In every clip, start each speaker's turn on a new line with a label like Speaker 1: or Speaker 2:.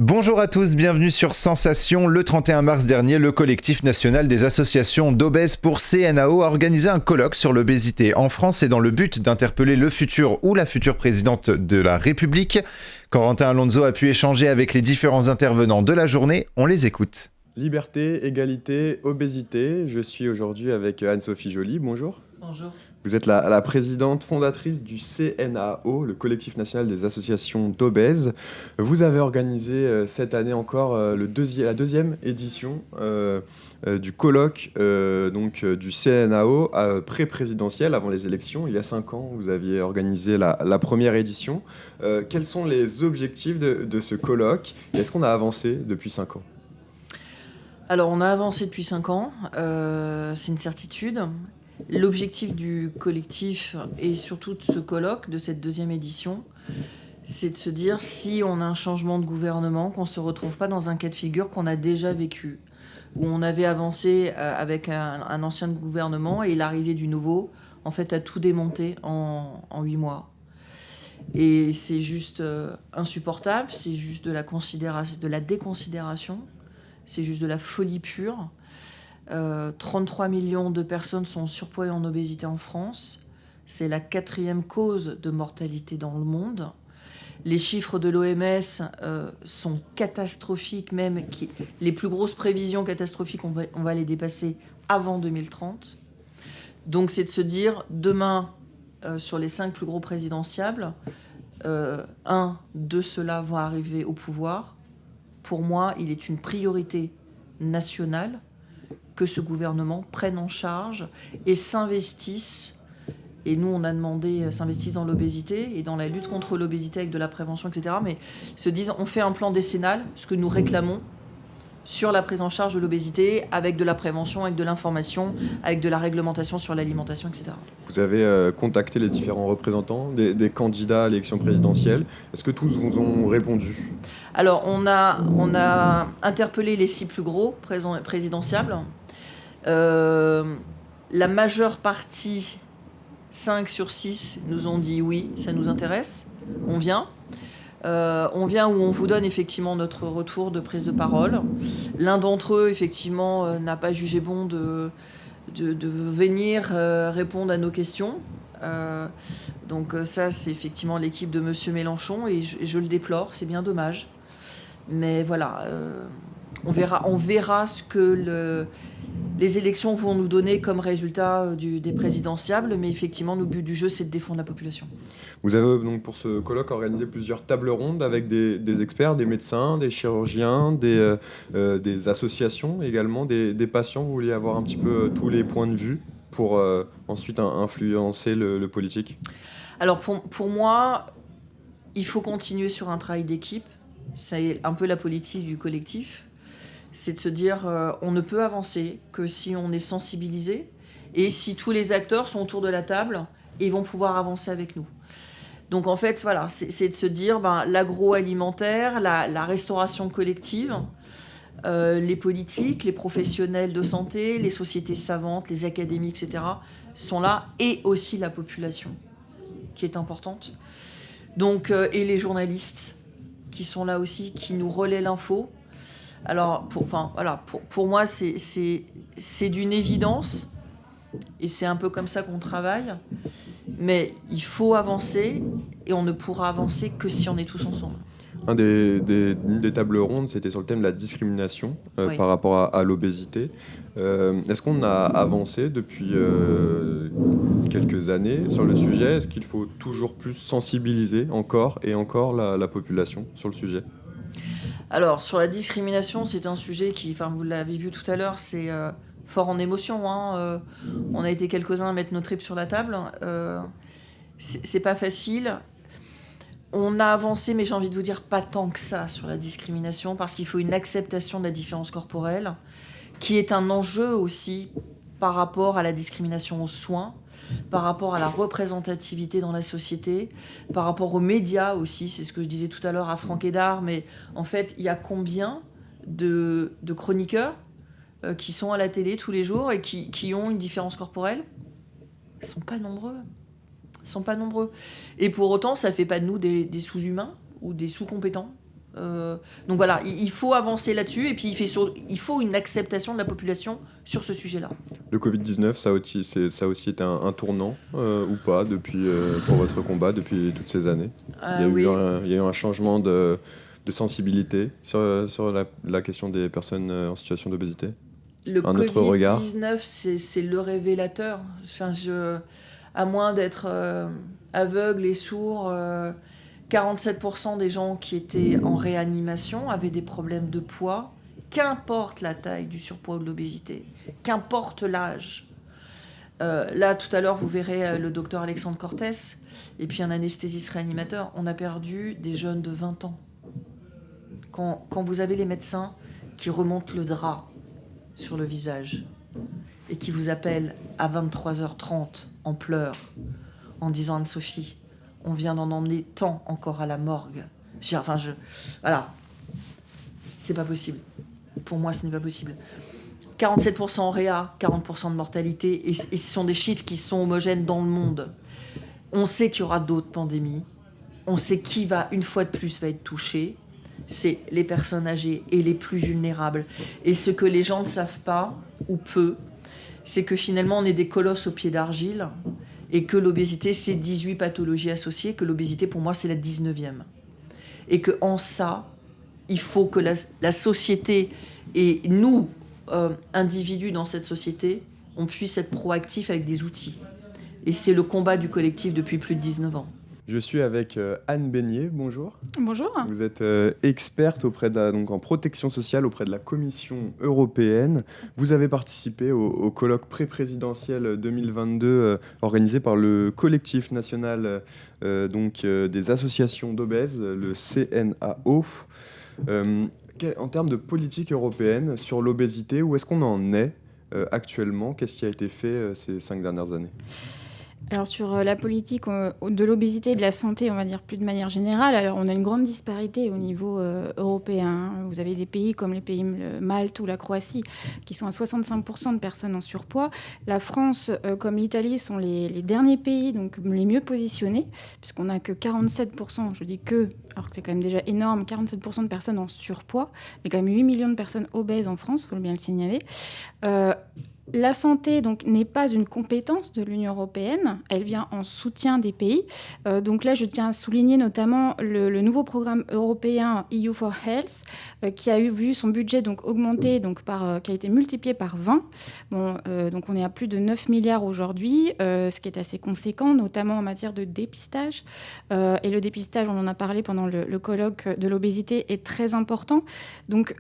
Speaker 1: Bonjour à tous, bienvenue sur Sensation. Le 31 mars dernier, le collectif national des associations d'obèses pour CNAO a organisé un colloque sur l'obésité en France et dans le but d'interpeller le futur ou la future présidente de la République. Corentin Alonso a pu échanger avec les différents intervenants de la journée. On les écoute.
Speaker 2: Liberté, égalité, obésité. Je suis aujourd'hui avec Anne-Sophie Joly. Bonjour.
Speaker 3: Bonjour.
Speaker 2: Vous êtes la présidente fondatrice du CNAO, le collectif national des associations d'obèses. Vous avez organisé cette année encore la deuxième édition du colloque du CNAO pré-présidentiel avant les élections. Il y a 5 ans, vous aviez organisé la première édition. Quels sont les objectifs de ce colloque et est-ce qu'on a avancé depuis 5 ans ?
Speaker 3: Alors, on a avancé depuis 5 ans, c'est une certitude. L'objectif du collectif et surtout de ce colloque, de cette deuxième édition, c'est de se dire si on a un changement de gouvernement, qu'on ne se retrouve pas dans un cas de figure qu'on a déjà vécu, où on avait avancé avec un ancien gouvernement et l'arrivée du nouveau, en fait, a tout démonté en 8 mois. Et c'est juste insupportable, c'est juste de la déconsidération, c'est juste de la folie pure. 33 millions de personnes sont en surpoids et en obésité en France. C'est la 4e cause de mortalité dans le monde. Les chiffres de l'OMS sont catastrophiques, même les plus grosses prévisions catastrophiques, on va les dépasser avant 2030. Donc c'est de se dire, demain, sur les 5 plus gros présidentiables, de ceux-là vont arriver au pouvoir. Pour moi, il est une priorité nationale que ce gouvernement prenne en charge et s'investisse. Et nous, on a demandé s'investisse dans l'obésité et dans la lutte contre l'obésité avec de la prévention, etc. Mais se disent, on fait un plan décennal, ce que nous réclamons, sur la prise en charge de l'obésité, avec de la prévention, avec de l'information, avec de la réglementation sur l'alimentation, etc.
Speaker 2: Vous avez contacté les différents représentants des candidats à l'élection présidentielle. Est-ce que tous vous ont répondu ?
Speaker 3: Alors, on a interpellé les 6 plus gros présidentiables. La majeure partie, 5 sur 6, nous ont dit oui, ça nous intéresse, on vient. On vient où on vous donne effectivement notre retour de prise de parole. L'un d'entre eux, effectivement, n'a pas jugé bon de venir répondre à nos questions. Donc ça, c'est effectivement l'équipe de Monsieur Mélenchon et je le déplore, c'est bien dommage. Mais voilà, on verra ce que les élections vont nous donner comme résultat des présidentiables, mais effectivement, le but du jeu, c'est de défendre la population.
Speaker 2: Vous avez donc pour ce colloque organisé plusieurs tables rondes avec des experts, des médecins, des chirurgiens, des associations également, des patients. Vous vouliez avoir un petit peu tous les points de vue pour ensuite influencer le politique ?
Speaker 3: Alors pour moi, il faut continuer sur un travail d'équipe. C'est un peu la politique du collectif. C'est de se dire on ne peut avancer que si on est sensibilisé et si tous les acteurs sont autour de la table et vont pouvoir avancer avec nous. Donc en fait, voilà, c'est de se dire l'agroalimentaire, la restauration collective, les politiques, les professionnels de santé, les sociétés savantes, les académies, etc. sont là, et aussi la population, qui est importante. Donc, et les journalistes qui sont là aussi, qui nous relaient l'info. Alors, pour moi, c'est d'une évidence, et c'est un peu comme ça qu'on travaille, mais il faut avancer, et on ne pourra avancer que si on est tous ensemble.
Speaker 2: Une des tables rondes, c'était sur le thème de la discrimination
Speaker 3: Oui.
Speaker 2: par rapport à l'obésité. Est-ce qu'on a avancé depuis quelques années sur le sujet ? Est-ce qu'il faut toujours plus sensibiliser encore et encore la population sur le sujet ?
Speaker 3: Alors, sur la discrimination, c'est un sujet qui, vous l'avez vu tout à l'heure, c'est fort en émotion. On a été quelques-uns à mettre nos tripes sur la table. C'est pas facile. On a avancé, mais j'ai envie de vous dire pas tant que ça sur la discrimination, parce qu'il faut une acceptation de la différence corporelle, qui est un enjeu aussi par rapport à la discrimination aux soins, par rapport à la représentativité dans la société, par rapport aux médias aussi, c'est ce que je disais tout à l'heure à Franck Hédard, mais en fait, il y a combien de chroniqueurs qui sont à la télé tous les jours et qui ont une différence corporelle ? Ils ne sont pas nombreux. Ils sont pas nombreux. Et pour autant, ça ne fait pas de nous des sous-humains ou des sous-compétents. Donc voilà, il faut avancer là-dessus et puis il faut une acceptation de la population sur ce sujet-là.
Speaker 2: Le Covid-19, ça a aussi été un tournant ou pas pour votre combat depuis toutes ces années. Il y a eu un changement de sensibilité sur la question des personnes en situation d'obésité.
Speaker 3: Le Covid-19, c'est le révélateur. Enfin, à moins d'être aveugle et sourd, 47% des gens qui étaient en réanimation avaient des problèmes de poids, qu'importe la taille du surpoids ou de l'obésité, qu'importe l'âge. Là, tout à l'heure, vous verrez le docteur Alexandre Cortès et puis un anesthésiste réanimateur. On a perdu des jeunes de 20 ans. Quand vous avez les médecins qui remontent le drap sur le visage et qui vous appellent à 23h30 en pleurs en disant « Anne-Sophie, on vient d'en emmener tant encore à la morgue. » Voilà. C'est pas possible. Pour moi, ce n'est pas possible. 47% en réa, 40% de mortalité, et ce sont des chiffres qui sont homogènes dans le monde. On sait qu'il y aura d'autres pandémies. On sait qui va, une fois de plus, va être touché. C'est les personnes âgées et les plus vulnérables. Et ce que les gens ne savent pas, ou peu, c'est que finalement, on est des colosses aux pieds d'argile, et que l'obésité, c'est 18 pathologies associées, que l'obésité, pour moi, c'est la 19e. Et qu'en ça, il faut que la société et nous, individus dans cette société, on puisse être proactifs avec des outils. Et c'est le combat du collectif depuis plus de 19 ans.
Speaker 2: Je suis avec Anne Beignet, bonjour.
Speaker 4: Bonjour.
Speaker 2: Vous êtes experte donc en protection sociale auprès de la Commission européenne. Vous avez participé au colloque pré-présidentiel 2022 organisé par le collectif national des associations d'obèses, le CNAO. En termes de politique européenne sur l'obésité, où est-ce qu'on en est actuellement ? Qu'est-ce qui a été fait ces 5 dernières années ?
Speaker 4: Alors sur la politique de l'obésité et de la santé, on va dire plus de manière générale, alors on a une grande disparité au niveau européen. Vous avez des pays comme les pays Malte ou la Croatie qui sont à 65% de personnes en surpoids. La France comme l'Italie sont les derniers pays, donc les mieux positionnés, puisqu'on n'a que 47%, je dis que, alors que c'est quand même déjà énorme, 47% de personnes en surpoids, mais quand même 8 millions de personnes obèses en France, il faut bien le signaler. La santé donc, n'est pas une compétence de l'Union européenne, elle vient en soutien des pays. Donc là, je tiens à souligner notamment le nouveau programme européen EU for Health, qui a vu son budget donc, augmenter, qui a été multiplié par 20. Donc on est à plus de 9 milliards aujourd'hui, ce qui est assez conséquent, notamment en matière de dépistage. Et le dépistage, on en a parlé pendant le colloque de l'obésité, est très important. Donc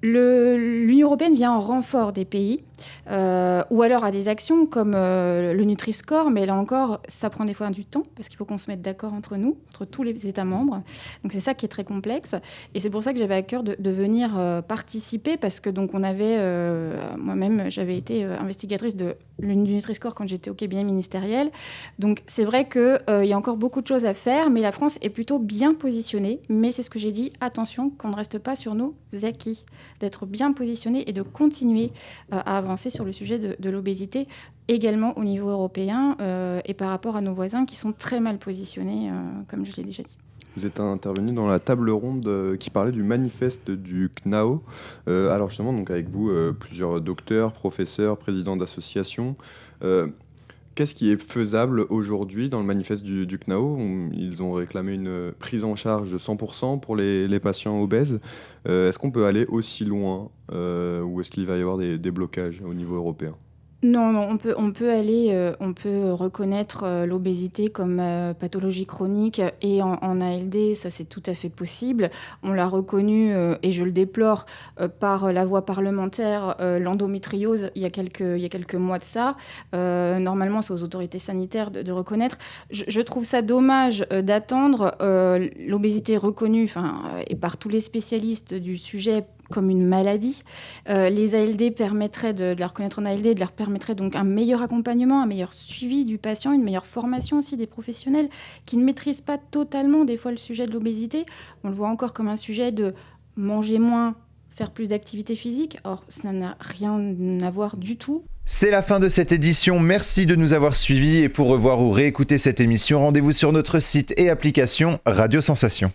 Speaker 4: l'Union européenne vient en renfort des pays, ou alors à des actions comme le Nutri-Score, mais là encore, ça prend des fois du temps, parce qu'il faut qu'on se mette d'accord entre nous, entre tous les États membres. Donc c'est ça qui est très complexe. Et c'est pour ça que j'avais à cœur de venir participer, parce que donc, on avait, moi-même, j'avais été investigatrice du Nutri-Score quand j'étais au cabinet ministériel. Donc c'est vrai qu'il y a encore beaucoup de choses à faire, mais la France est plutôt bien positionnée. Mais c'est ce que j'ai dit, attention, qu'on ne reste pas sur nos acquis, d'être bien positionné et de continuer à avancer sur le sujet de l'obésité, également au niveau européen et par rapport à nos voisins qui sont très mal positionnés, comme je l'ai déjà dit.
Speaker 2: Vous êtes intervenu dans la table ronde qui parlait du manifeste du CNAO. Alors justement, donc avec vous, plusieurs docteurs, professeurs, présidents d'associations. Qu'est-ce qui est faisable aujourd'hui dans le manifeste du CNAO ? Ils ont réclamé une prise en charge de 100% pour les patients obèses. Est-ce qu'on peut aller aussi loin ou est-ce qu'il va y avoir des blocages au niveau européen ?
Speaker 4: Non, on peut aller, on peut reconnaître l'obésité comme pathologie chronique et en ALD, ça c'est tout à fait possible. On l'a reconnu, et je le déplore, par la voie parlementaire, l'endométriose il y a quelques mois de ça. Normalement, c'est aux autorités sanitaires de reconnaître. Je trouve ça dommage d'attendre l'obésité reconnue et par tous les spécialistes du sujet comme une maladie. Les ALD permettraient de la reconnaître en ALD, de leur permettrait donc un meilleur accompagnement, un meilleur suivi du patient, une meilleure formation aussi des professionnels qui ne maîtrisent pas totalement des fois le sujet de l'obésité. On le voit encore comme un sujet de manger moins, faire plus d'activité physique. Or, ça n'a rien à voir du tout.
Speaker 1: C'est la fin de cette édition, merci de nous avoir suivis et pour revoir ou réécouter cette émission, rendez-vous sur notre site et application Radio Sensation.